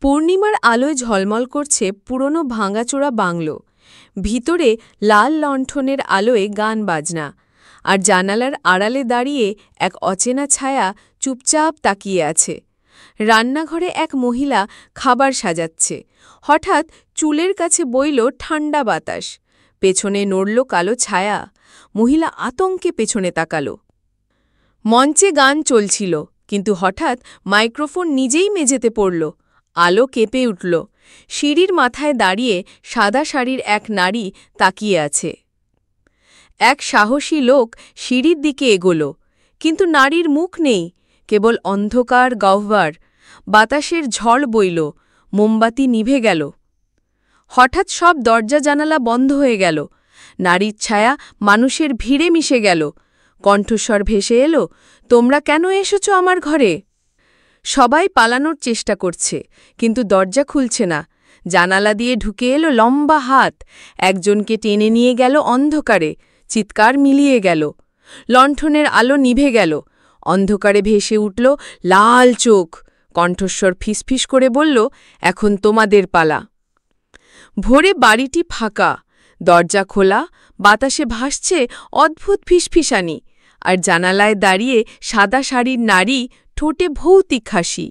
পূর্ণিমার আলোয় ঝলমল করছে পুরনো ভাঙাচোরা বাংলো। ভিতরে লাল লণ্ঠনের আলোয় গান বাজনা, আর জানালার আড়ালে দাঁড়িয়ে এক অচেনা ছায়া চুপচাপ তাকিয়ে আছে। রান্নাঘরে এক মহিলা খাবার সাজাচ্ছে। হঠাৎ চুলের কাছে বইল ঠান্ডা বাতাস, পেছনে নড়ল কালো ছায়া। মহিলা আতঙ্কে পেছনে তাকাল। মঞ্চে গান চলছিল, কিন্তু হঠাৎ মাইক্রোফোন নিজেই মেঝেতে পড়ল। আলো কেঁপে উঠল। সিঁড়ির মাথায় দাঁড়িয়ে সাদা শাড়ির এক নারী তাকিয়ে আছে। এক সাহসী লোক সিঁড়ির দিকে এগোল, কিন্তু নারীর মুখ নেই, কেবল অন্ধকার গহ্বর। বাতাসের ঝড় বইল, মোমবাতি নিভে গেল। হঠাৎ সব দরজা জানালা বন্ধ হয়ে গেল। নারীর ছায়া মানুষের ভিড়ে মিশে গেল। কণ্ঠস্বর ভেসে এলো, তোমরা কেন এসেছ আমার ঘরে? সবাই পালানোর চেষ্টা করছে, কিন্তু দরজা খুলছে না। জানালা দিয়ে ঢুকে এলো লম্বা হাত, একজনকে টেনে নিয়ে গেল অন্ধকারে। চিৎকার মিলিয়ে গেল। লণ্ঠনের আলো নিভে গেল। অন্ধকারে ভেসে উঠল লাল চোখ। কণ্ঠস্বর ফিসফিস করে বলল, এখন তোমাদের পালা। ভোরে বাড়িটি ফাঁকা, দরজা খোলা, বাতাসে ভাসছে অদ্ভুত ফিসফিসানি, আর জানালায় দাঁড়িয়ে সাদা শাড়ির নারী, ঠোঁটে ভৌতিক হাসি।